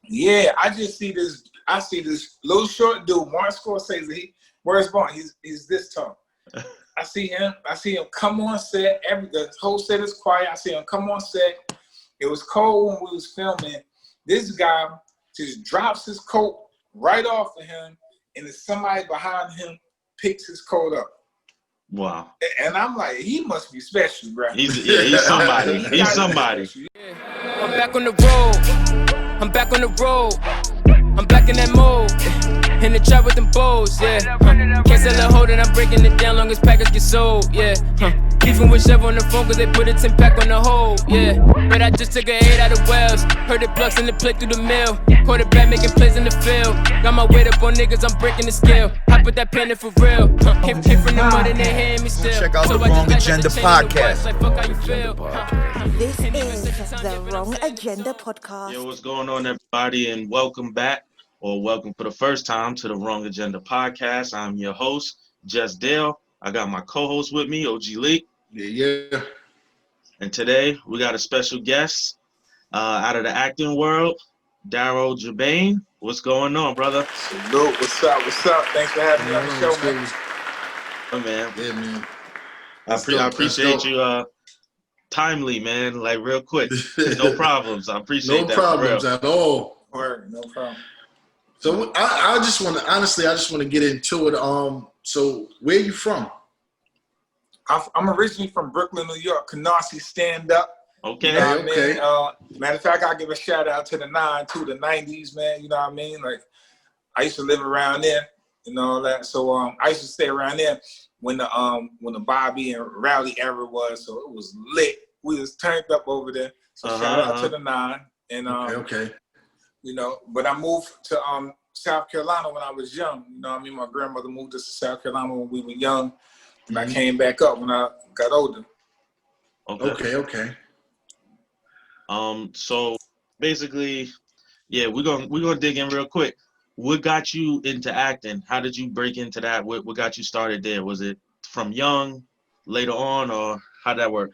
Yeah, I just see this. I see this little short dude, Martin Scorsese. Where's Martin? He's this tall. I see him come on set. The whole set is quiet. I see him come on set. It was cold when we was filming. This guy just drops his coat right off of him, and then somebody behind him picks his coat up. Wow. And I'm like, he must be special, bro. He's somebody. He's somebody. I'm back on the road. I'm back on the road. I'm back in that mode. In the trap with them bows, yeah. Can't sell a hold and I'm breaking it down long as package get sold, yeah. Beefing with Chef on the phone cause they put a 10 pack on the hole, yeah. But I just took a 8 out of Wells. Heard it plucks in the play through the mill. Quarterback making plays in the field. Got my weight up on niggas, I'm breaking the scale. I put that pen in for real. Hit from the mud and they hand me still. Check out the Wrong Agenda podcast. Like, fuck how you feel. This is the Wrong Agenda podcast. Yo, what's going on, everybody, and welcome back, or welcome for the first time to the Wrong Agenda podcast. I'm your host, Just Dale. I got my co-host with me, OG Lee. Yeah. And today we got a special guest out of the acting world, Darryle Jermaine. What's going on, brother? Salute. What's up? Thanks for having me on the show, man. Oh, man. Yeah, man. I appreciate you timely, man, like real quick. No problems. I appreciate that. No problems at all. Word, no problem. So I just want to get into it. So where you from? I'm originally from Brooklyn, New York. Canarsie stand up. Okay. You know Okay. I mean? Matter of fact, I'll give a shout out to the 90s, man. You know what I mean? Like, I used to live around there, you know that. So I used to stay around there when the Bobby and Rowdy era was. So it was lit. We was turned up over there. So shout out to the 9. And Okay. you know, but I moved to South Carolina when I was young. You know what I mean? My grandmother moved us to South Carolina when we were young. And I came back up when I got older. Okay. So basically, yeah, we're gonna dig in real quick. What got you into acting? How did you break into that? What got you started there? Was it from young, later on, or how'd that work?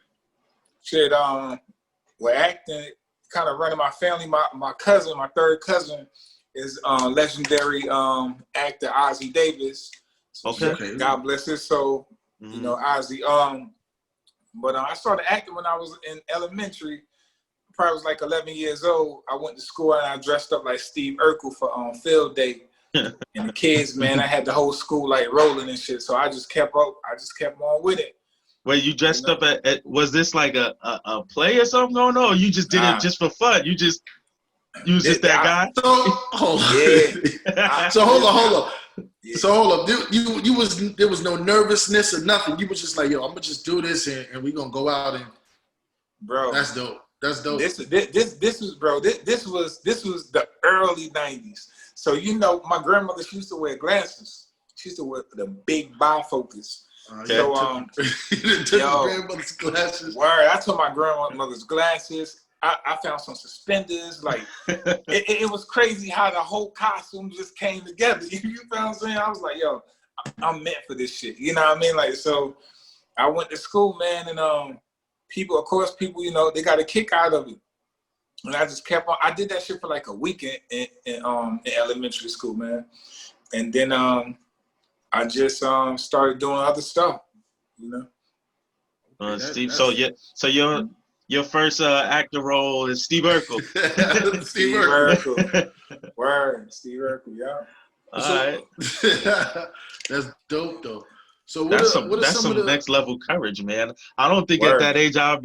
Shit, with acting, kind of running my family. My cousin, my third cousin, is legendary actor Ozzie Davis. Okay. God bless his soul. Mm-hmm. You know, Ozzie. But I started acting when I was in elementary. Probably was like 11 years old. I went to school and I dressed up like Steve Urkel for field day. And the kids, man, I had the whole school like rolling and shit. So I just kept up. I just kept on with it. Wait, you dressed up at was this like a play or something going on? Or you just did it just for fun? You was just that guy? Hold on. Yeah. So hold up. There was no nervousness or nothing. You was just like, yo, I'm gonna just do this and we gonna go out and bro. That's dope. This was the early 90s. So you know, my grandmother, she used to wear glasses. She used to wear the big bifocals. So you didn't take your grandmother's glasses. Word, I took my grandmother's glasses. I found some suspenders. Like it was crazy how the whole costume just came together. You know what I'm saying? I was like, yo, I'm meant for this shit. You know what I mean? Like, so I went to school, man, and people, you know, they got a kick out of it. And I just kept on. I did that shit for like a week in elementary school, man. And then I just started doing other stuff, you know. Steve, so your first actor role is Steve Urkel. Steve Urkel. Word, Steve Urkel, yeah. All right. That's dope, though. So that's some next level courage, man. I don't think at that age I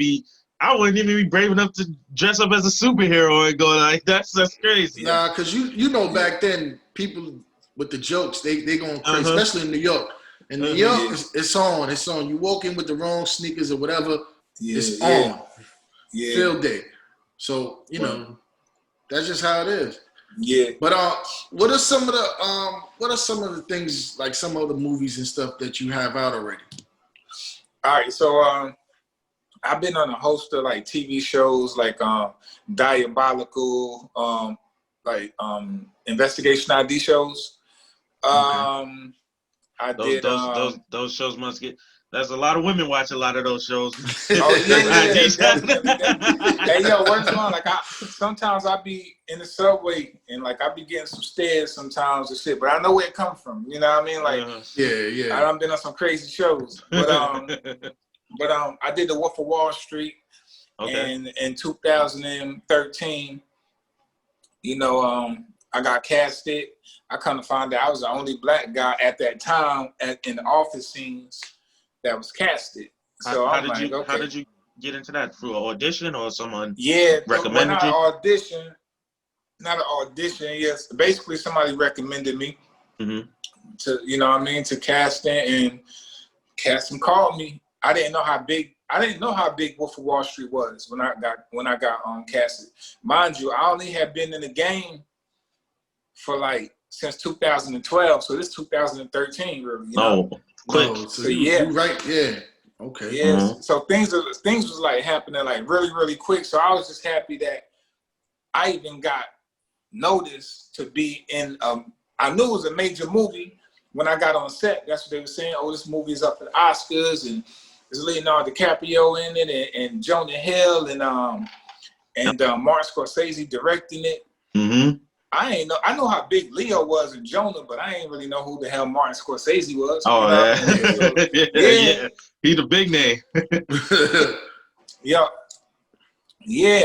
wouldn't even be brave enough to dress up as a superhero and go like that's crazy. Nah, because you know back then people with the jokes they going crazy, especially in New York. In New York, it's on. You walk in with the wrong sneakers or whatever, it's on. Yeah. Field day. So you know that's just how it is. Yeah. But what are some of the things, like some of the movies and stuff that you have out already? All right, so I've been on a host of like TV shows like Diabolical, investigation ID shows. I did those shows must get That's a lot of women watch a lot of those shows. Oh yeah, definitely. Hey yo, what's going on? Like sometimes I be in the subway and like I be getting some stares sometimes and shit, but I know where it come from. You know what I mean? Like yeah. I done been on some crazy shows, but I did the Wolf of Wall Street, and in 2013, you know, I got casted. I kind of found out I was the only black guy at that time in the office scenes that was casted. So how did you get into that? Through an audition or someone recommended you? Not an audition. Yes, basically somebody recommended me to, you know what I mean, to casting, and casting called me. I didn't know how big Wolf of Wall Street was when I got casted. Mind you, I only had been in the game for like since 2012, so this 2013 really. You know? Quick. Oh, so you right, yeah. Okay. Yeah. So things was like happening like really, really quick. So I was just happy that I even got noticed to be in I knew it was a major movie when I got on set. That's what they were saying. Oh, this movie is up for the Oscars, and there's Leonardo DiCaprio in it, and Jonah Hill, and Martin Scorsese directing it. Mm-hmm. I know how big Leo was and Jonah, but I ain't really know who the hell Martin Scorsese was. Oh, yeah. He's a big name. Yeah,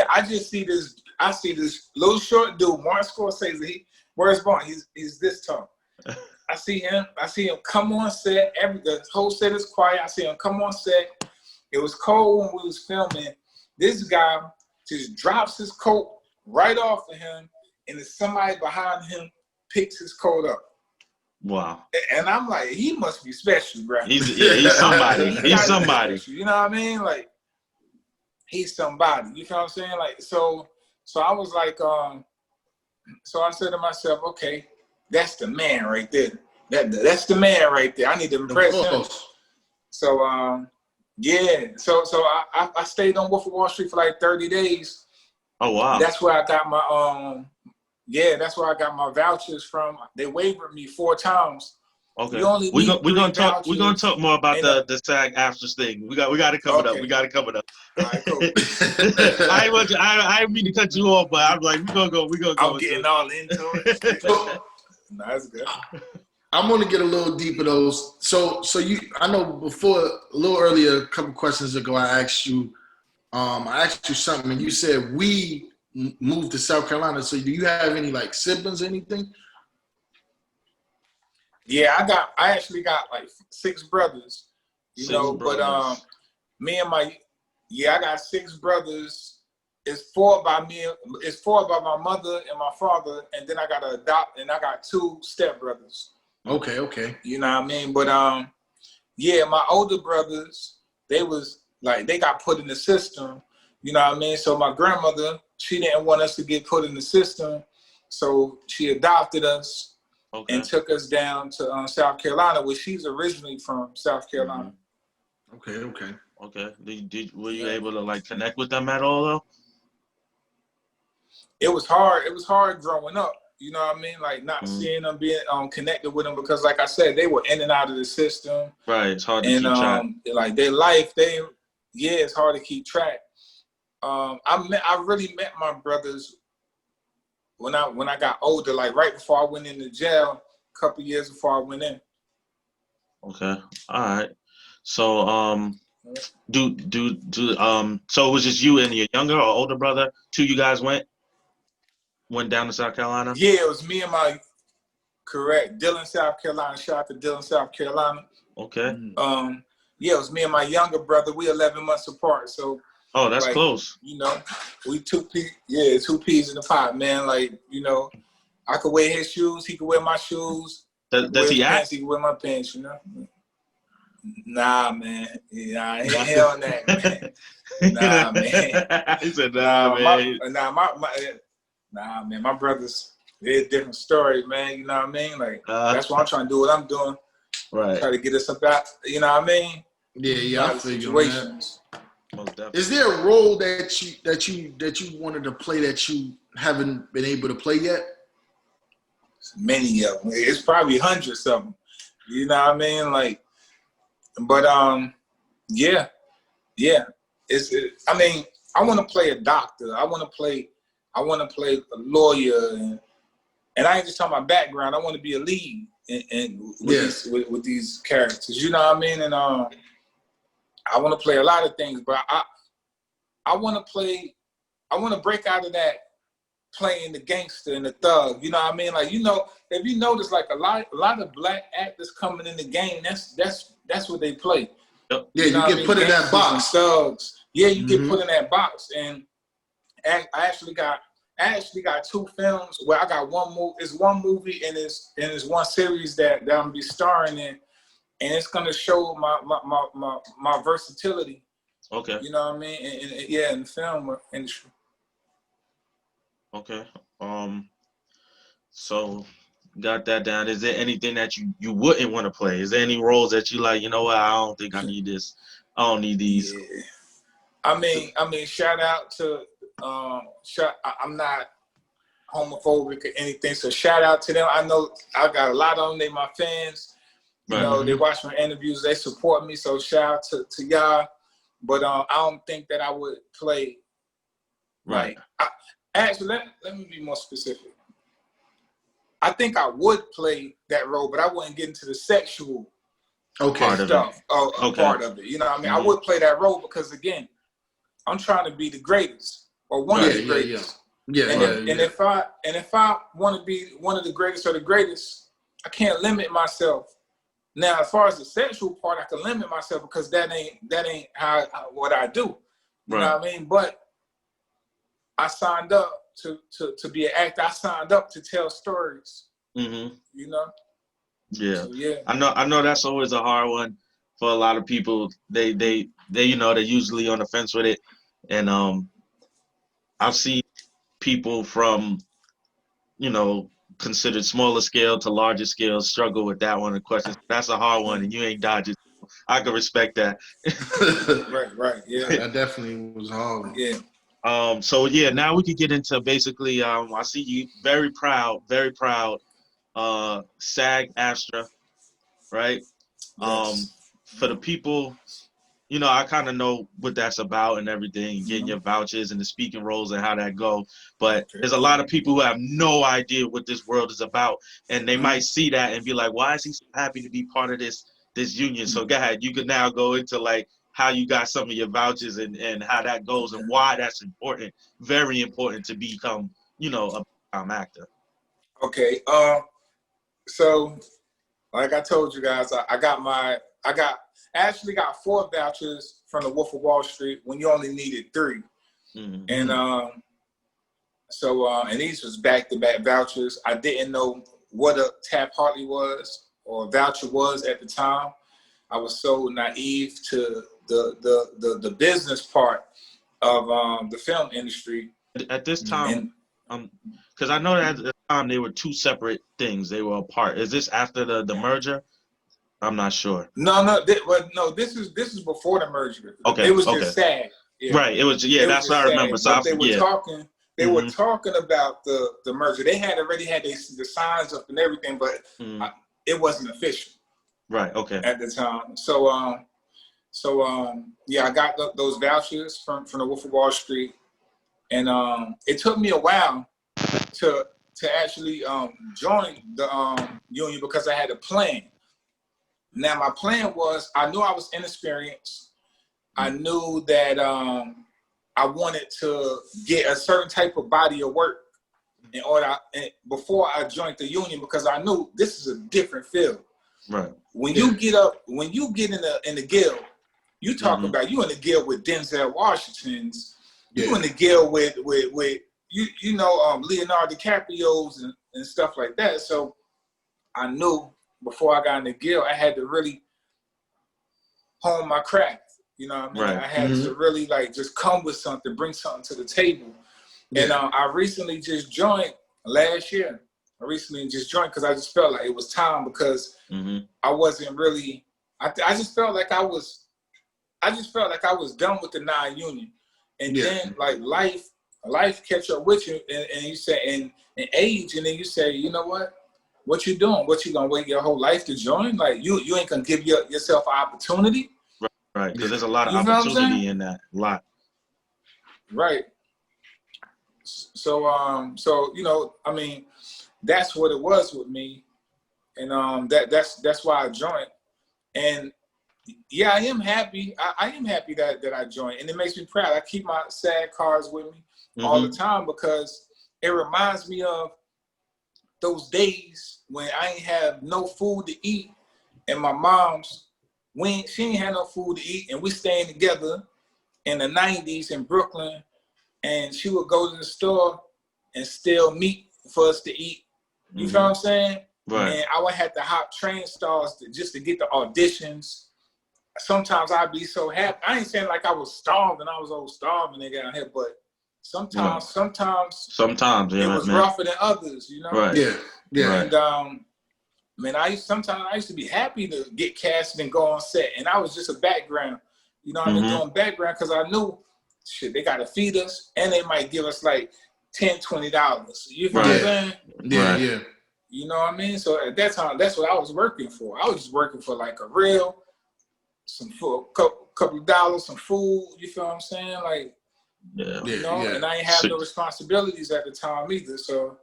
I see this little short dude, Martin Scorsese. Where's Martin? He's this tall. I see him come on set. The whole set is quiet. I see him come on set. It was cold when we was filming. This guy just drops his coat right off of him, and then somebody behind him picks his coat up. Wow. And I'm like, he must be special, right? He's somebody. He's somebody. Special, you know what I mean? Like, he's somebody. You know what I'm saying? Like, so I was like, so I said to myself, okay, that's the man right there. That's the man right there. I need to impress him. So yeah. So I stayed on Wolf of Wall Street for like 30 days. Oh wow. That's where I got my that's where I got my vouchers from. They waived me 4 times. Okay. We're gonna talk more about the SAG AFTRA thing. We got to cover it up. We got to cover it up. All right, cool. I didn't mean to cut you off, but I'm like, we're gonna go. I'm getting all into it. No, that's good. I'm gonna get a little deeper though. So I know before a little earlier, a couple questions ago, I asked you something, and you said we moved to South Carolina. So do you have any like siblings or anything? Yeah, I actually got like 6 brothers, you know, but I got 6 brothers. It's 4 by me. It's 4 by my mother and my father, and then I got to adopt, and I got 2 stepbrothers. Okay. You know what I mean? But my older brothers, they got put in the system. You know what I mean? So my grandmother, she didn't want us to get put in the system, so she adopted us and took us down to South Carolina, where she's originally from, South Carolina. Okay. Were you able to like connect with them at all though? It was hard. It was hard growing up. You know what I mean? Like not seeing them, being connected with them, because like I said, they were in and out of the system. Right. It's hard to keep track. Like their life, it's hard to keep track. I really met my brothers when I got older, like right before I went into jail, a couple years before I went in. Okay. All right. So so it was just you and your younger or older brother? 2 you guys went down to South Carolina? Yeah, it was me and my Dillon, South Carolina. Shout out to Dillon, South Carolina. Okay. It was me and my younger brother. We 11 months apart, so. Oh, that's like, close. You know, we 2 peas in the pot, man. Like, you know, I could wear his shoes, he could wear my shoes. Does he act? He could wear my pants, you know. Nah, man. Yeah, I ain't hell on that, man. Nah, man. He said, nah, man. Nah, man. My brothers, they're a different story, man. You know what I mean? Like, that's why I'm trying to do what I'm doing. Right. Try to get us up out, you know what I mean? Yeah, I feel situations. Is there a role that you wanted to play that you haven't been able to play yet? Many of them. It's probably hundreds of them. You know what I mean? Like, but Yeah. I mean, I want to play a doctor. I want to play a lawyer, and I ain't just talking about background. I want to be a lead with these characters. You know what I mean? And I want to play a lot of things, but I want to break out of that playing the gangster and the thug. You know what I mean? Like, you know, if you notice, like a lot of black actors coming in the game, that's what they play. Yep. Yeah, you get put in that box. Thugs. Yeah, you get put in that box. And I actually got 2 films where I got one movie. It's one movie and it's one series that I'm gonna be starring in, and it's gonna show my versatility. Okay. You know what I mean? And in the film industry. Okay. So got that down. Is there anything that you wouldn't want to play? Is there any roles that you like, you know what, I don't think I need this. I don't need these. Yeah. I mean, shout out to I'm not homophobic or anything, so shout out to them. I know I got a lot of them. They my fans. You know, they watch my interviews. They support me. So shout out to y'all. But I don't think that I would play. Right. Actually, let me be more specific. I think I would play that role, but I wouldn't get into the sexual part stuff. Part of it. You know what I mean? I would play that role because, again, I'm trying to be the greatest or one of the greatest. And if I want to be one of the greatest or the greatest, I can't limit myself. Now, as far as the sexual part, I can limit myself because that ain't what I do. You know what I mean? But I signed up to be an actor. I signed up to tell stories. You know? Yeah. So, yeah. I know that's always a hard one for a lot of people. They you know, they're usually on the fence with it. And I've seen people from, you know, considered smaller scale to larger scale struggle with that one. The question, that's a hard one, and you ain't dodging. I can respect that. Right. Yeah. That definitely was hard. Yeah. So yeah, now we could get into basically. I see you very proud. SAG-AFTRA, right? Yes. For the people, you know, I kind of know what that's about and everything, getting your vouchers and the speaking roles and how that go. But there's a lot of people who have no idea what this world is about, and they might see that and be like, "Why is he so happy to be part of this union?" So go ahead, you can now go into like how you got some of your vouchers and how that goes and why that's important, very important to become, you know, a actor. Okay. So like I told you guys, I actually got 4 vouchers from the Wolf of Wall Street when you only needed 3. And and these was back-to-back vouchers. I didn't know what a Taft-Hartley was or a voucher was at the time. I was so naive to the business part of the film industry. At this time, because I know that at the time they were 2 separate things. They were apart. Is this after the merger? I'm not sure. No. This is before the merger. Okay. It was just SAG. Yeah. Right. It was. Yeah. That's what I remember. So they were talking. They were talking about the merger. They had already had the signs up and everything, but it wasn't official. Right. Okay. At the time. So I got those vouchers from the Wolf of Wall Street, and it took me a while to actually join the union because I had a plan. Now, my plan was, I knew I was inexperienced. I knew that I wanted to get a certain type of body of work before I joined the union, because I knew this is a different field. Right. When you get in the guild, you talk about you in the guild with Denzel Washington's, you in the guild with Leonardo DiCaprio's and stuff like that. So I knew before I got in the guild, I had to really hone my craft. You know what I mean? Right. I had to really just come with something, bring something to the table. Yeah. And I recently just joined last year. Because I just felt like it was time, because I wasn't really. I just felt like I was done with the non-union, and then life catch up with you, and you say and age, and then you say, you know what you doing? What you gonna wait your whole life to join? Like you ain't gonna give yourself an opportunity. Right, because there's a lot of You know what I'm opportunity saying? in that. A lot. Right. So you know, I mean, that's what it was with me, and that's why I joined. And yeah, I am happy. I am happy that I joined, and it makes me proud. I keep my SAG cards with me all the time because it reminds me of those days when I ain't have no food to eat, and my mom's she ain't had no food to eat, and we staying together in the 90s in Brooklyn, and she would go to the store and steal meat for us to eat. You feel what I'm saying? Right. And I would have to hop train stars just to get the auditions. Sometimes I'd be so happy. I ain't saying like I was starving. I was old starving nigga out here, but sometimes yeah, it was rougher than others, you know? Right. Yeah. And man, I used to be happy to get casted and go on set, and I was just a background. You know, I've been doing background because I knew shit, they gotta feed us, and they might give us like $10, $20. You feel what I'm saying? Yeah. You know what I mean? So at that time, that's what I was working for. I was just working for like a reel, some food, couple of dollars, some food. You feel what I'm saying? Like, you know, and I ain't have no responsibilities at the time either. So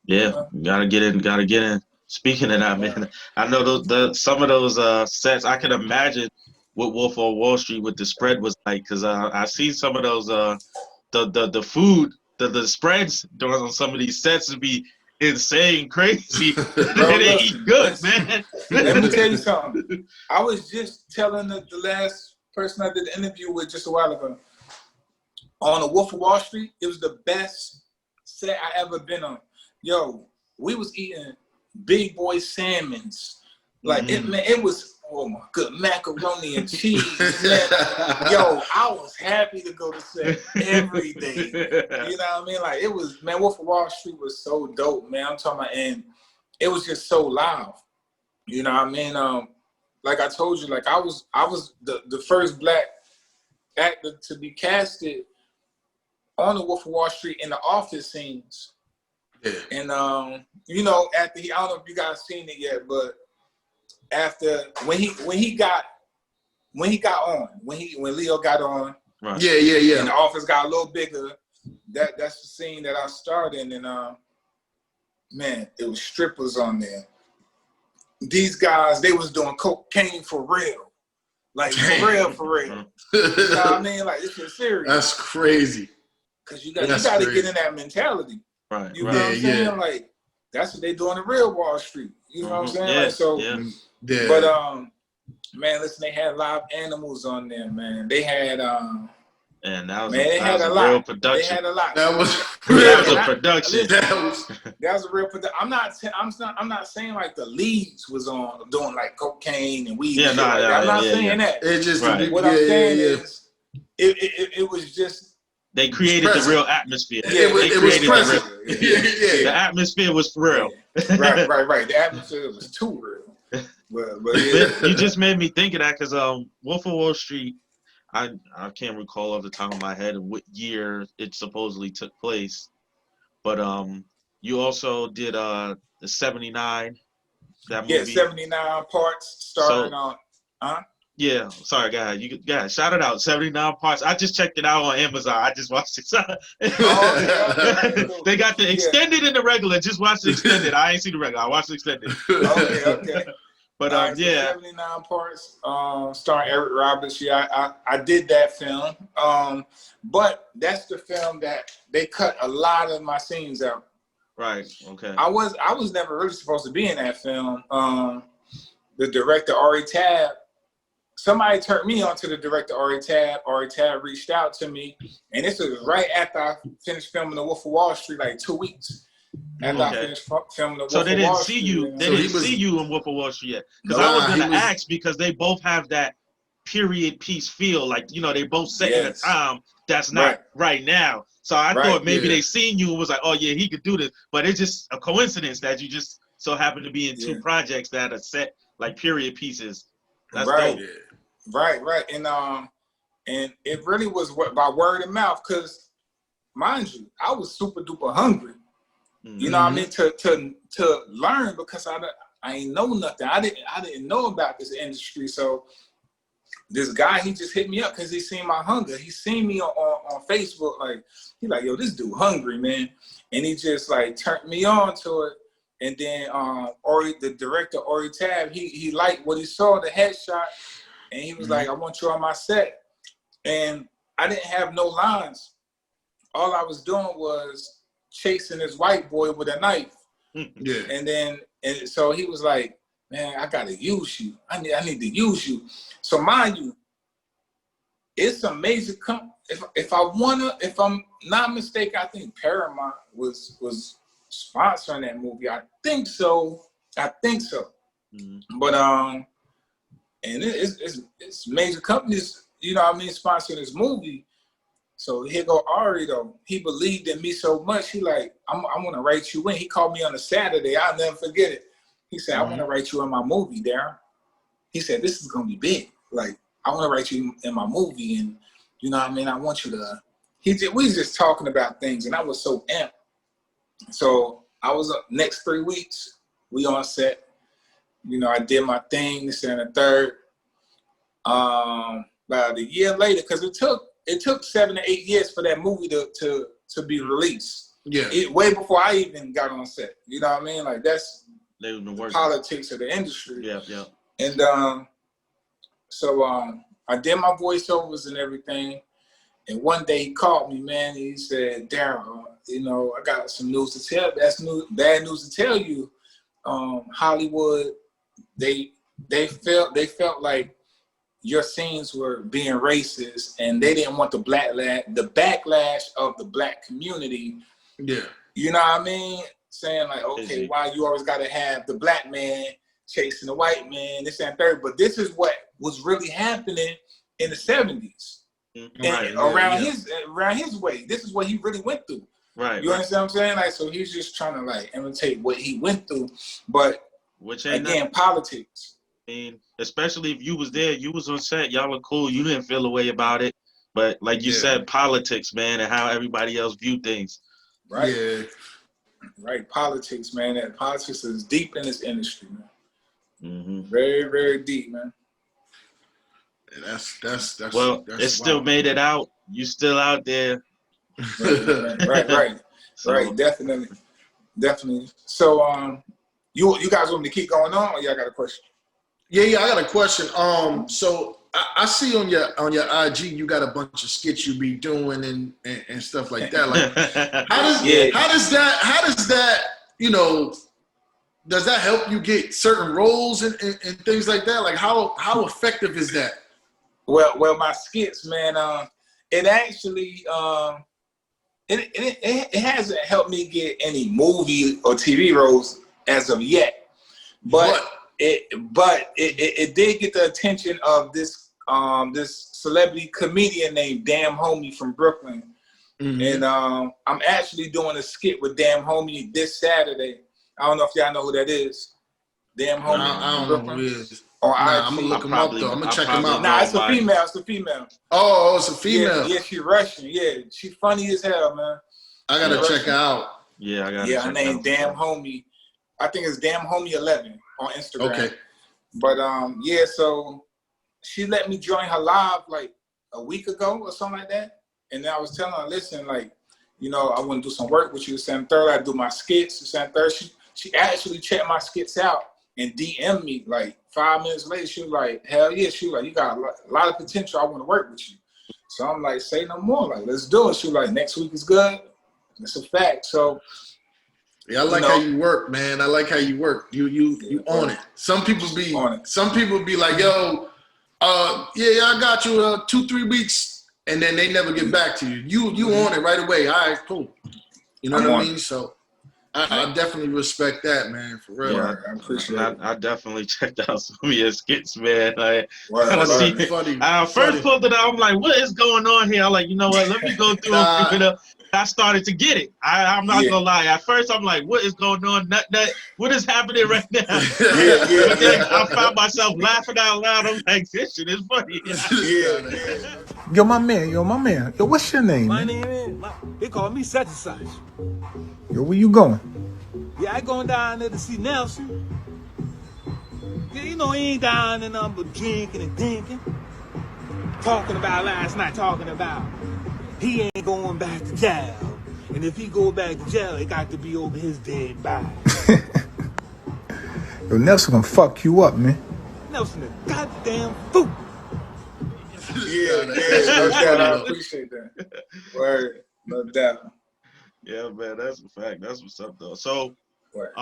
gotta get in. Speaking of that, man, I know some of those sets. I can imagine what Wolf on Wall Street with the spread was like, because I see some of those the food, the spreads on some of these sets would be insane, crazy. They eat good, man. Let me tell you something. I was just telling the last person I did the interview with just a while ago. On the Wolf of Wall Street, it was the best set I ever been on. Yo, we was eating big boy salmons. Like it was, oh my good, macaroni and cheese. Man. Yo, I was happy to go to set every day. You know what I mean? Like it was, man, Wolf of Wall Street was so dope, man. I'm talking about, and it was just so loud. You know what I mean? Like I told you, like I was the first black actor to be casted on the Wolf of Wall Street in the office scenes. Yeah. And you know, I don't know if you guys seen it yet, but after when Leo got on, right. Yeah. and the office got a little bigger, that's the scene that I starred in, and man, it was strippers on there. These guys, they was doing cocaine for real. Like for real. You know what I mean? Like this is serious. That's crazy. Cause you got to get in that mentality. Right. You know what I'm saying? Like that's what they do on the real Wall Street. You know what I'm saying? But man, listen, they had live animals on there, man. They had and that was a real production. They had a lot. That was a production. That was a real production. I'm not saying like the leads was on doing like cocaine and weed. I'm not saying that. It's just what I'm saying is it was just. They created the real atmosphere. Yeah, it was present. The atmosphere was for real. Right. The atmosphere was too real. But You just made me think of that because Wolf of Wall Street, I can't recall off the top of my head what year it supposedly took place, but you also did the 79. That movie. Yeah, 79 parts starting on. Yeah, sorry, guys. Shout it out. 79 parts. I just checked it out on Amazon. I just watched it. They got the extended and the regular. Just watch the extended. I ain't seen the regular. I watched the extended. Okay. But so 79 parts. Starring Eric Roberts. Yeah, I did that film. But that's the film that they cut a lot of my scenes out. Right. Okay. I was never really supposed to be in that film. The director Ari Tab. Somebody turned me on to the director, Ari Tab. Ari Tab reached out to me, and this was right after I finished filming The Wolf of Wall Street, like 2 weeks after I finished filming The Wolf of Wall Street. So they didn't see you. They didn't see you in Wolf of Wall Street yet. Because I was going to ask, because they both have that period piece feel, like, you know, they both set in a time that's not right now. So I thought maybe they seen you and was like, oh yeah, he could do this. But it's just a coincidence that you just so happen to be in two projects that are set like period pieces. That's dope. Right. And it really was by word of mouth, because mind you, I was super duper hungry. You know what I mean? To learn, because I ain't know nothing. I didn't know about this industry. So this guy, he just hit me up because he seen my hunger. He seen me on Facebook. Like, he like, yo, this dude hungry, man. And he just like turned me on to it. And then the director, Ori Tab, he liked what he saw, the headshot. And he was like, I want you on my set. And I didn't have no lines. All I was doing was chasing this white boy with a knife. Yeah. And so he was like, man, I gotta use you. I need to use you. So mind you, it's a major if I'm not mistaken, I think Paramount was sponsoring that movie. I think so. Mm-hmm. But and it's major companies, you know what I mean, sponsoring this movie. So here go Ari though. He believed in me so much. He like, I'm gonna write you in. He called me on a Saturday. I'll never forget it. He said, I want to write you in my movie, Darryle. He said, this is gonna be big. Like, I want to write you in my movie, and you know what I mean. I want you to. We was just talking about things, and I was so amped. So I was up next 3 weeks. We on set. You know, I did my thing. This and the third. About a year later, because it took 7 to 8 years for that movie to be released. Yeah. Way before I even got on set. You know what I mean? Like, that's the politics of the industry. Yeah. And so I did my voiceovers and everything. And one day he called me, man. He said, Darryle, you know, I got some news to tell. Bad news to tell you. Hollywood, they felt like your scenes were being racist, and they didn't want the backlash of the black community. Yeah. You know what I mean? Saying like, okay, why you always got to have the black man chasing the white man, this and third. But this is what was really happening in the 70s. And around his way. This is what he really went through. Right. You understand what I'm saying? Like, so he's just trying to like imitate what he went through. But politics. I mean, especially if you was there, you was on set, y'all were cool, you didn't feel a way about it. But like you said, politics, man, and how everybody else viewed things. Right. Yeah. Right. Politics, man. And politics is deep in this industry, man. Mm-hmm. Very, very deep, man. That's it still made it out. You still out there. Right. Definitely. So you guys want me to keep going on, or y'all got a question? Yeah, I got a question. So I see on your IG you got a bunch of skits you be doing and stuff like that. Like, how does that, you know, does that help you get certain roles and things like that? Like, how effective is that? Well, my skits, man, it actually it hasn't helped me get any movie or TV roles as of yet, but it did get the attention of this celebrity comedian named Damn Homie from Brooklyn. Mm-hmm. And I'm actually doing a skit with Damn Homie this Saturday. I don't know if y'all know who that is. Damn Homie. I don't know who it is. I'm gonna look him up though. I'm gonna check him out. Nah, it's a female. Oh, it's a female. Yeah, she Russian. Yeah, she funny as hell, man. I gotta check her out. Yeah, I gotta. Yeah, her name Damn Homie. I think it's Damn Homie 11 on Instagram. Okay. But so she let me join her live like a week ago or something like that. And then I was telling her, listen, like, you know, I want to do some work with you. Saying third, I do my skits. Saying third, she actually checked my skits out and DM'd me like 5 minutes later. She was like, hell yeah. She was like, you got a lot of potential. I want to work with you. So I'm like, say no more. Like, let's do it. She was like, next week is good. It's a fact. So. Yeah, I like how you work, man. I like how you work. You own it. Some people be like, yo, I got you 2-3 weeks, and then they never get back to you. You own it right away. All right, cool. You know what I mean? So I definitely respect that, man, for real. Yeah, I appreciate it. I definitely checked out some of your skits, man. Like, funny. I first pulled it out. I'm like, what is going on here? I'm like, you know what? Let me go through it. I started to get it. I'm not gonna lie. At first, I'm like, "What is going on? What is happening right now?" But then I found myself laughing out loud. I'm like, "This shit is funny." Yo, my man. Yo, what's your name? My name is. They call me such and such. Yo, where you going? Yeah, I going down there to see Nelson. Yeah, you know he ain't down there nothing but drinking and thinking. talking about last night, talking about he ain't going back to jail. And if he go back to jail, it got to be over his dead body. Yo, Nelson gonna fuck you up, man. Nelson, a goddamn fool. Yeah, no doubt. I appreciate that. Word, no doubt. Yeah, man, that's a fact. That's what's up, though. So, Word.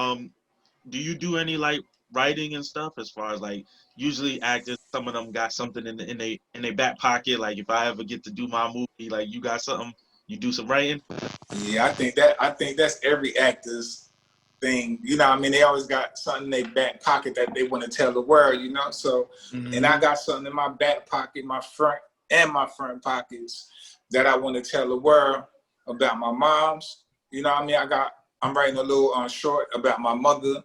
do you do any like writing and stuff? As far as like, usually actors, some of them got something in their back pocket. Like, if I ever get to do my movie, like you got something, you do some writing. Yeah, I think that's every actor's thing. You know what I mean? They always got something in their back pocket that they want to tell the world, you know? So, and I got something in my back pocket, my front pockets that I want to tell the world about my moms. You know what I mean? I'm writing a little short about my mother.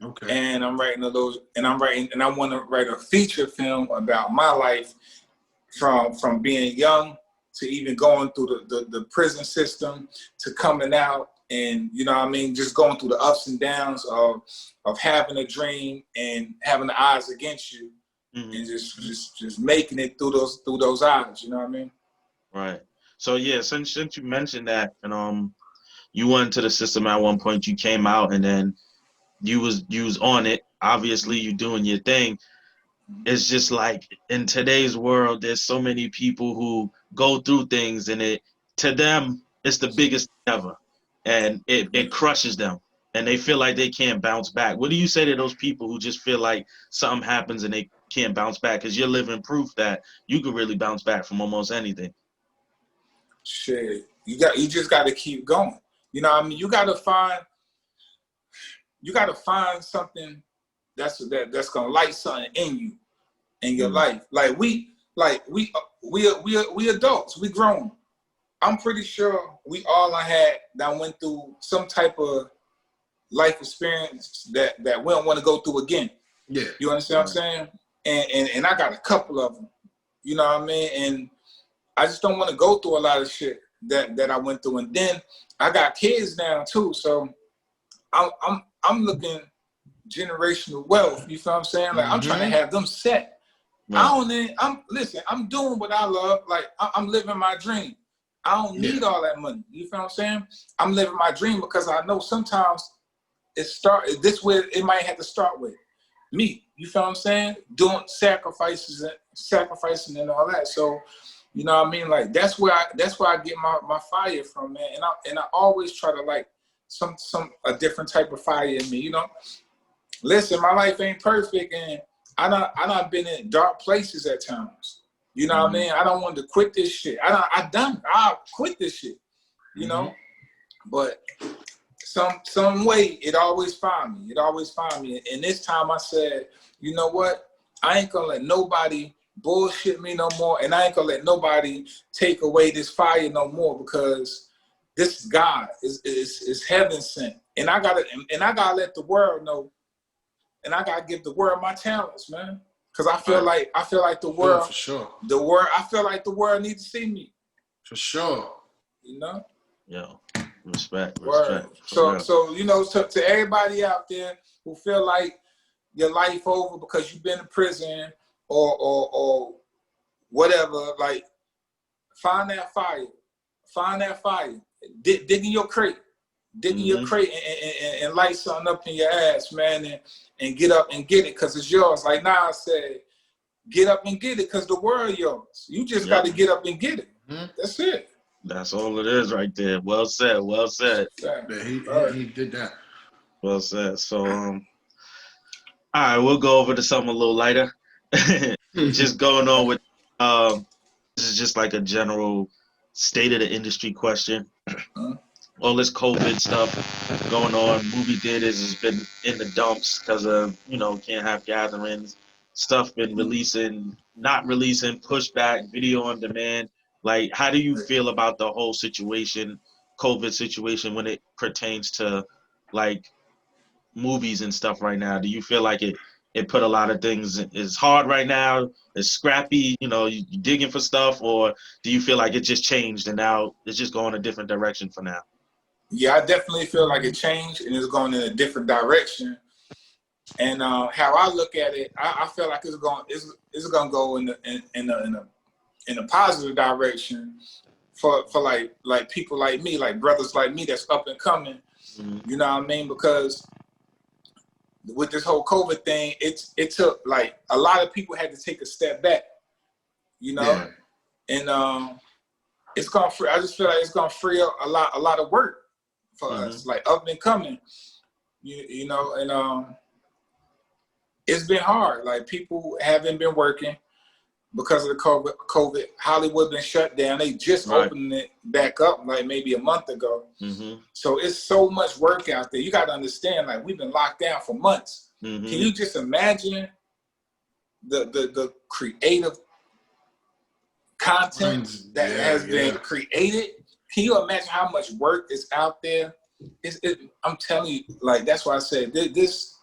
Okay. And I'm writing and I want to write a feature film about my life from being young to even going through the prison system to coming out, and you know what I mean, just going through the ups and downs of having a dream and having the odds against you, and just making it through those odds. You know what I mean? Right. So yeah, since you mentioned that, and you went into the system at one point, you came out, and then you was on it. Obviously, you doing your thing. It's just like in today's world, there's so many people who go through things, and to them it's the biggest thing ever, and it crushes them, and they feel like they can't bounce back. What do you say to those people who just feel like something happens and they can't bounce back? Because you're living proof that you could really bounce back from almost anything. Shit, you just got to keep going. You know what I mean? You got to find something that's gonna light something in you, in your life. Like we adults, we grown. I'm pretty sure we all had that went through some type of life experience that we don't want to go through again. Yeah. You understand what I'm saying? And I got a couple of them. You know what I mean? And I just don't want to go through a lot of shit that I went through. And then I got kids now too, so I'm looking generational wealth. You feel what I'm saying? Like I'm trying to have them set. Right. I'm doing what I love. Like I'm living my dream. I don't need all that money. You feel what I'm saying? I'm living my dream because I know sometimes it might have to start with me. You feel what I'm saying? Doing sacrificing and all that. So, you know what I mean? Like that's where I get my fire from, man. And I always try to like a different type of fire in me, you know. Listen, my life ain't perfect, and I done been in dark places at times. You know what I mean? I don't want to quit this shit. I'll quit this shit, you know. But some way it always find me. And this time I said, you know what? I ain't gonna let nobody bullshit me no more, and I ain't gonna let nobody take away this fire no more, because this is God, is heaven sent, and I gotta let the world know, and I gotta give the world my talents, man. Because I feel like the world, for sure. I feel like the world needs to see me, for sure. You know. Yo, respect. So you know, to everybody out there who feel like your life over because you've been in prison or whatever, like find that fire. Dig in your crate. And light something up in your ass, man, and get up and get it, because it's yours. Like I said, get up and get it, because the world yours. You just got to get up and get it. That's it. That's all it is right there. Well said. Yeah, he did that. Well said. So, all right, we'll go over to something a little lighter. Just going on with, this is just like a general state of the industry question. All this COVID stuff going on, movie theaters has been in the dumps because of, can't have gatherings. Stuff been not releasing, pushback, video on demand. Like, how do you feel about the whole situation, COVID situation, when it pertains to like movies and stuff right now? Do you feel like it put a lot of things, is hard right now, it's scrappy, you digging for stuff, or do you feel like it just changed and now it's just going a different direction for now? Yeah, I definitely feel like it changed and it's going in a different direction. And how I look at it, I feel like it's going to go in in a positive direction for like people like me, like brothers like me that's up and coming. You know what I mean? Because with this whole COVID thing, it took like a lot of people had to take a step back, you know, and it's gonna free. I just feel like it's gonna free up a lot of work for us, like up and coming, you know, and it's been hard. Like people haven't been working because of the COVID. Hollywood been shut down. They just opened it back up like maybe a month ago. So it's so much work out there. You got to understand, like we've been locked down for months. Can you just imagine the creative content that has been created? Can you imagine how much work is out there? I'm telling you, like that's why I said this.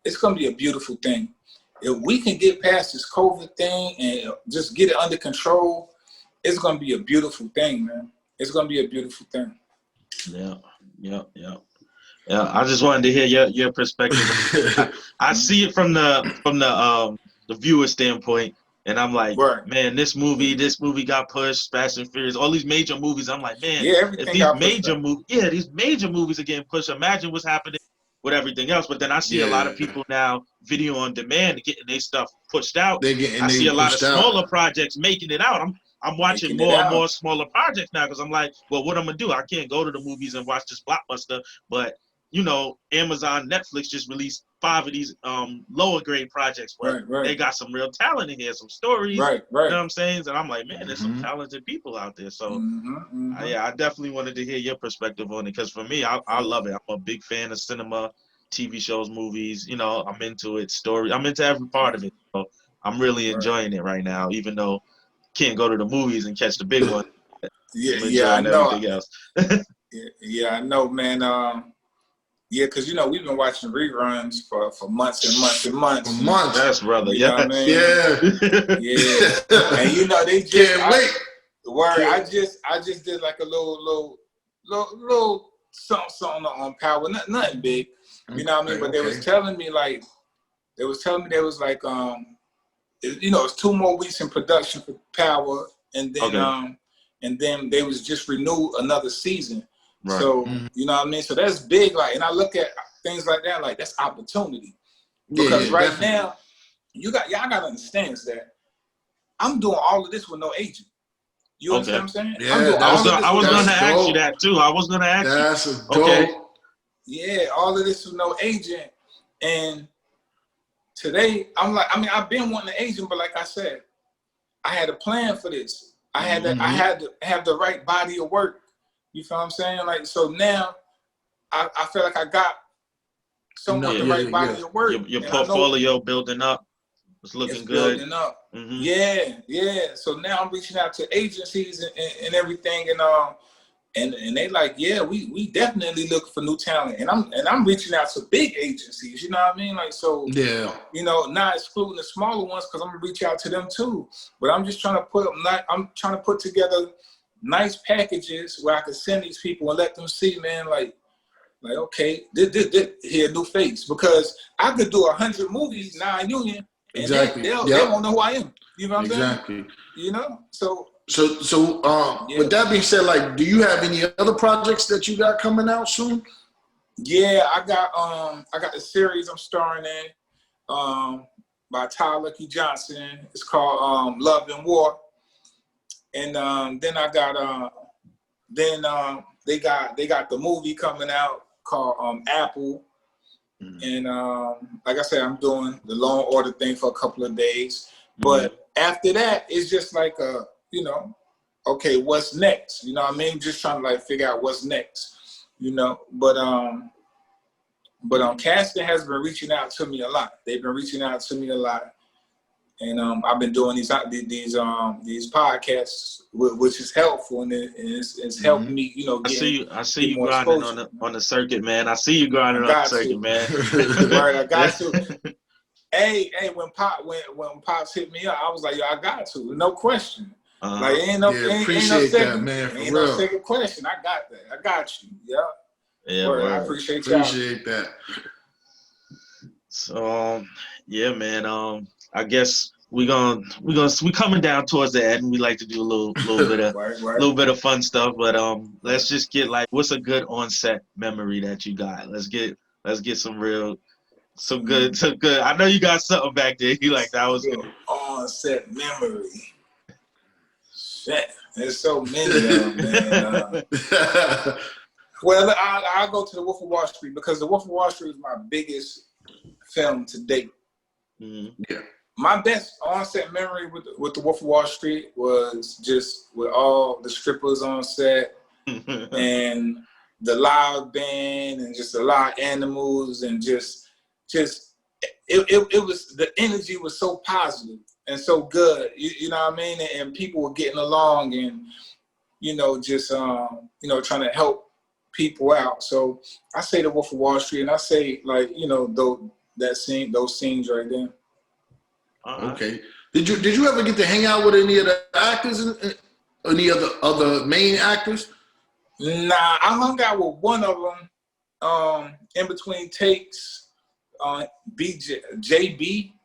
It's gonna be a beautiful thing. If we can get past this COVID thing and just get it under control, it's gonna be a beautiful thing, man. It's gonna be a beautiful thing. Yeah. I just wanted to hear your perspective. I see it from the viewer standpoint, and I'm like, man, this movie got pushed. Fast and Furious, all these major movies. I'm like, man, if these major movies are getting pushed, imagine what's happening with everything else. But then I see a lot of people now video on demand getting their stuff pushed out. I see a lot of smaller projects making it out. I'm watching more and more smaller projects now because I'm like, well, what I'm gonna do? I can't go to the movies and watch this blockbuster. But you know, Amazon, Netflix just released 5 of these lower grade projects where they got some real talent in here, some stories. You know what I'm saying? And I'm like, man, there's some talented people out there. So I definitely wanted to hear your perspective on it because for me, I love it. I'm a big fan of cinema, TV shows, movies. You know, I'm into it. I'm into every part of it. So I'm really enjoying it right now, even though can't go to the movies and catch the big one. I know. Everything else. I know, man. Yeah, because you know we've been watching reruns for months and months and months. For months, that's brother. You know what I mean? Yeah. And you know they just can't wait. I just did like a little something on Power, nothing big. You know what I mean? But they was telling me there was like you know it's 2 more weeks in production for Power, and then they was just renewed another season. So, you know what I mean? So that's big. Like, and I look at things like that, like that's opportunity. Because now, y'all got to understand that I'm doing all of this with no agent. You understand what I'm saying? Yeah, I was going to ask you that too. I was going to ask you. That's dope. Yeah, all of this with no agent. And today, I'm like, I mean, I've been wanting an agent, but like I said, I had a plan for this. I had to have the right body of work. You feel what I'm saying? Like, so now I feel like I got somewhat the right body of work. Your portfolio building up. It's looking good. Building up. Yeah. So now I'm reaching out to agencies and everything, and they like, yeah, we definitely look for new talent. And I'm reaching out to big agencies, you know what I mean? Like, so you know, not excluding the smaller ones because I'm gonna reach out to them too. But I'm just trying to put together nice packages where I can send these people and let them see, man, like okay, here new face, because I could do 100 movies non-union and they won't know who I am. You know what I'm saying? Exactly. You know, so with that being said, like, do you have any other projects that you got coming out soon? Yeah, I got the series I'm starring in by Tyler Johnson. It's called Love and War. And then I got they got the movie coming out called Apple. And like I said, I'm doing the Law and Order thing for a couple of days. But after that, it's just like you know, okay, what's next? You know what I mean? Just trying to like figure out what's next. You know, but casting has been reaching out to me a lot. They've been reaching out to me a lot. And I've been doing these podcasts, which is helpful, and it's helping me, you know. I see you grinding on the circuit, man. I see you grinding on the circuit, man. Right, I got to. Hey, when Pops hit me up, I was like, yo, I got to, no question. Like ain't no second question. I got that. I got you. Yeah. I appreciate y'all. Appreciate that. So yeah, man. I guess we coming down towards the end. We like to do a little bit of little bit of fun stuff, but let's just get like, what's a good onset memory that you got? Let's get some good. I know you got something back there. You like that was good. Onset memory. Shit, there's so many of them, man. Well, I'll go to The Wolf of Wall Street because The Wolf of Wall Street is my biggest film to date. Mm-hmm. Yeah. My best onset memory with The Wolf of Wall Street was just with all the strippers on set and the live band and just a lot of animals and just it was, the energy was so positive and so good, you know what I mean? And people were getting along and, you know, just, you know, trying to help people out. So I say The Wolf of Wall Street, and I say, like, you know, those scenes right there. Okay. Did you ever get to hang out with any of the actors, any other main actors? Nah, I hung out with one of them in between takes. JB, I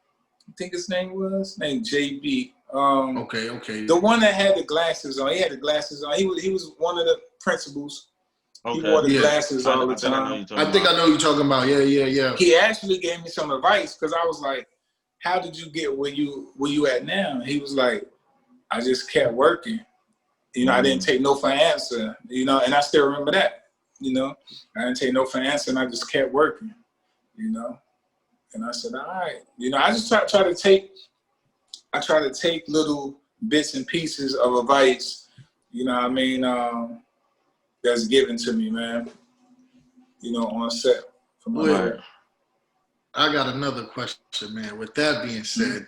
think his name was JB. Okay. The one that had the glasses on. He had the glasses on. He was one of the principals. Okay. He wore the glasses all the time. I think I know you're talking about. Yeah. He actually gave me some advice because I was like, "How did you get where you at now?" He was like, "I just kept working. You know, I didn't take no for an answer. You know, and I still remember that. You know, I didn't take no for an answer, and I just kept working. You know." And I said, all right. You know, I just try to take little bits and pieces of advice, you know what I mean, that's given to me, man, you know, on set. I got another question, man. With that being said,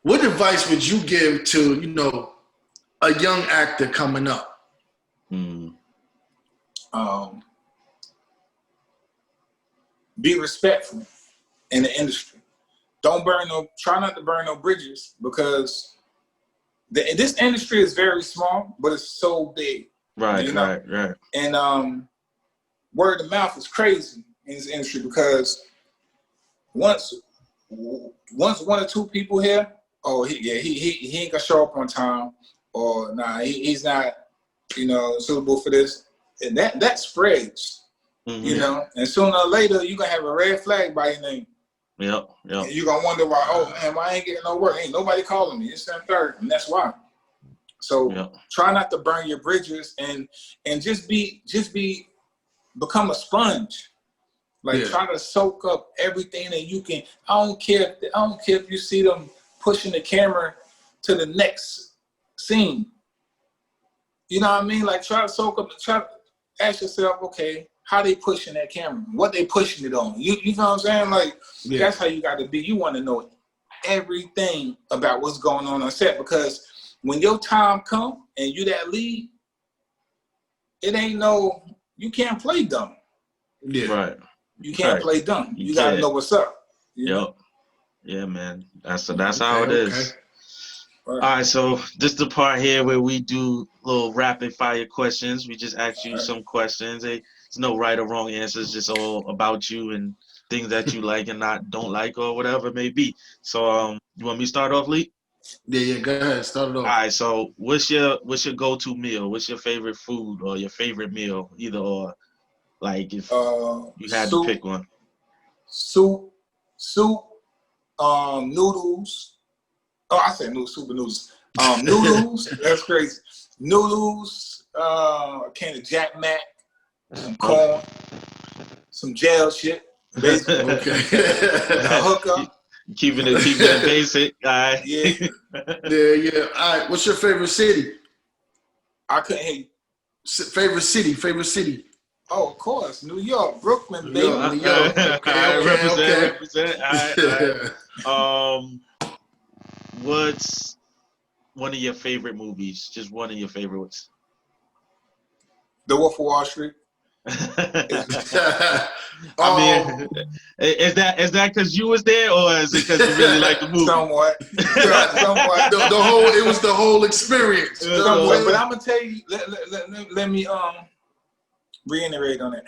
what advice would you give to, you know, a young actor coming up? Be respectful in the industry. Try not to burn no bridges because this industry is very small, but it's so big. Right, you know? right. And word of mouth is crazy in this industry because once one or two people here, he ain't gonna show up on time, or nah, he's not, you know, suitable for this, and that spreads, you know, and sooner or later you're gonna have a red flag by your name. Yep. And you're gonna wonder why, oh man, why I ain't getting no work? Ain't nobody calling me. It's that third, and that's why. So try not to burn your bridges and just become a sponge. Like try to soak up everything that you can. I don't care if you see them pushing the camera to the next scene. You know what I mean? Like try to ask yourself, okay, how they pushing that camera? What they pushing it on? You know what I'm saying? Like that's how you got to be. You want to know everything about what's going on set, because when your time come and you that lead, it ain't no, you can't play dumb. Yeah. Right. You can't play dumb. You gotta know what's up. Yep. Yeah, man. That's how it is. All right, so this is the part here where we do little rapid fire questions. We just ask you some questions. There's no right or wrong answers, just all about you and things that you like and don't like or whatever it may be. So you want me to start off, Lee? Yeah, go ahead, start it off. All right, so what's your go-to meal? What's your favorite food or your favorite meal? Either or, like if you had to pick one. Soup, noodles. Oh, I said noodles, soup and noodles. Noodles, that's crazy. Noodles, a can of Jack Mac, some corn, some jail shit, basically. Okay. A hookup. Keeping it basic, all right. Yeah. Yeah. All right, what's your favorite city? I couldn't hear you. Favorite city. Oh, of course, New York, Brooklyn, baby. New York. Okay. Represent. All right. What's one of your favorite movies? Just one of your favorites. The Wolf of Wall Street. I mean, is that because you was there, or is it because you really like the movie? Somewhat. It was the whole experience. Somewhat. But I'm gonna tell you. Let me reiterate on it.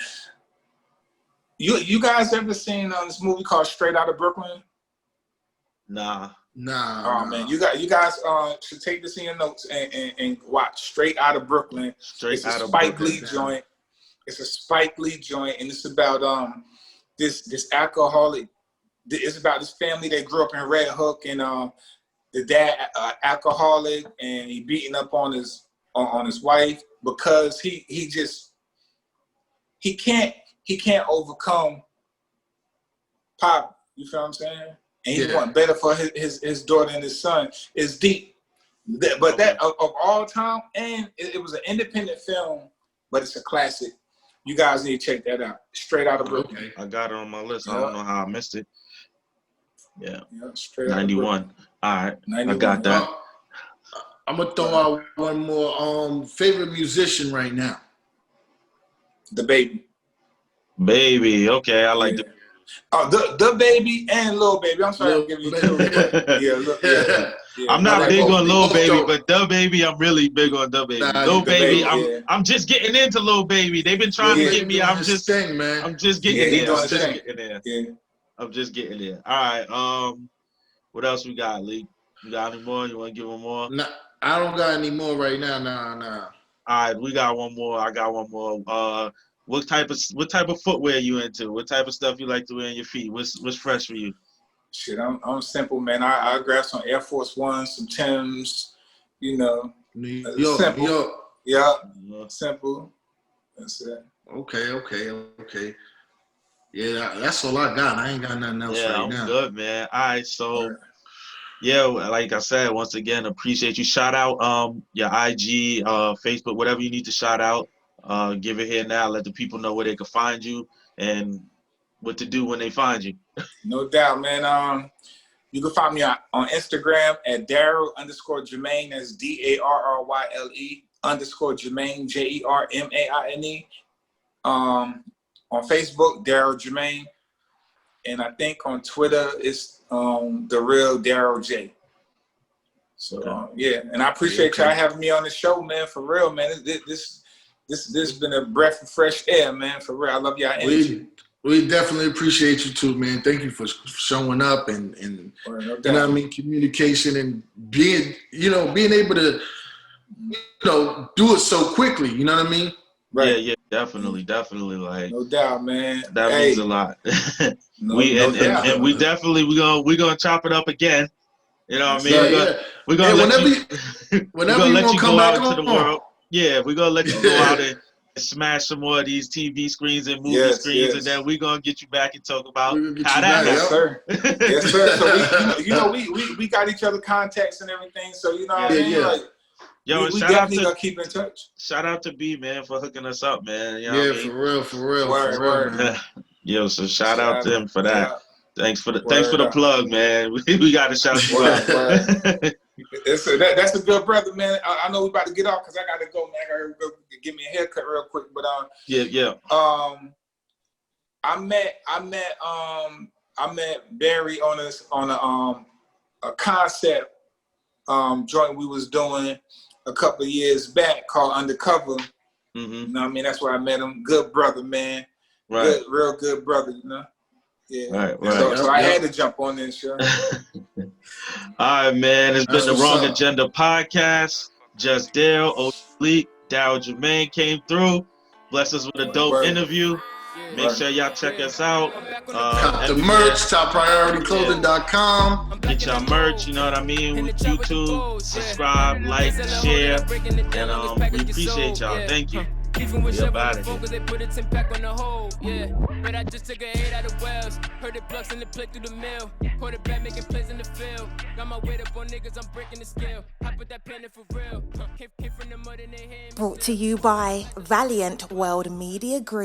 You guys ever seen this movie called Straight Outta Brooklyn? Nah. Nah. Oh man, you guys should take this in your notes and watch Straight Outta Brooklyn. It's a Spike Lee joint. It's a Spike Lee joint, and it's about this alcoholic. It's about this family that grew up in Red Hook, and the dad alcoholic, and he beating up on his wife because he can't overcome poverty. You feel what I'm saying? And he want better for his daughter and his son. It's deep. But that of all time, and it was an independent film, but it's a classic. You guys need to check that out. Straight Outta Brooklyn. Okay. I got it on my list. I don't know how I missed it. Yeah. Straight 91. All right. 91. I got that. I'm gonna throw out one more. Favorite musician right now? The Baby. Baby. Okay, I like the. The Baby and Lil Baby. I'm sorry, I'm giving you two. I'm not big on Lil Baby, but The Baby, I'm really big on The Baby. Lil Baby, I'm just getting into Lil Baby. They've been trying to get me. I'm just getting there. I'm just getting there. All right. What else we got, Lee? You got any more? You want to give one more? Nah, I don't got any more right now. Nah. All right, we got one more. I got one more. What type of footwear you into? What type of stuff you like to wear on your feet? What's fresh for you? Shit, I'm simple, man. I grab some Air Force Ones, some Timbs, simple. Yeah, simple. That's it. Okay. Yeah, that's all I got. I ain't got nothing else right now. Yeah, I'm good, man. All right, so like I said, once again, appreciate you. Shout out your IG, Facebook, whatever you need to shout out. Give it here now. Let the people know where they can find you and what to do when they find you. No doubt, man. You can find me on Instagram at Darryle_Jermaine. That's DARRYLE_Jermaine, JERMAINE. On Facebook, Darryle Jermaine. And I think on Twitter, it's the real Darryle J. So and I appreciate y'all having me on the show, man. For real, man. This has been a breath of fresh air, man. For real, I love y'all energy. We definitely appreciate you too, man. Thank you for showing up and you know what I mean, communication and being able to do it so quickly. You know what I mean? Right. Yeah, definitely. Like, no doubt, man. That means a lot. We definitely we're gonna chop it up again. You know what I mean? We're gonna let you go out into the world. Yeah, we're gonna let you go out and smash some more of these TV screens and movie screens, and then we're gonna get you back and talk about how that happened. Yes, sir. So we got each other contacts and everything. So you know what I mean? Yeah. Like, we definitely gonna keep in touch. Shout out to B, man, for hooking us up, man. You know what I mean? For real. Word. Yo, so shout out to him for that. Yeah. Thanks for the plug, man. We got to shout you out. That's a good brother, man. I know we about to get off because I got to go, man. I got to go give me a haircut real quick. But I met Barry on a concept joint we was doing a couple of years back called Undercover. Mm-hmm. You know what I mean? That's where I met him. Good brother, man. Right. Real good brother, you know? Yeah. Right. So I had to jump on this show. All right, man. It's been the Wrong Agenda podcast. Just Darryle, Darryle Jermaine came through. Bless us with a dope interview. Make sure y'all check us out. Cop the merch, toppriorityclothing.com. Get y'all merch, you know what I mean? With YouTube, subscribe, like, share, and we appreciate y'all. Thank you. Even with shoveling focus, they put a 10 pack on the hole. Yeah, but I just took a 8 out of Wells. Heard it blocks in the play through the mill. Quarterback making plays in the field. Got my weight up on niggas, I'm breaking the scale. I put that pen in for real. Came from the mud in their hand. Brought to you by Valiant World Media Group.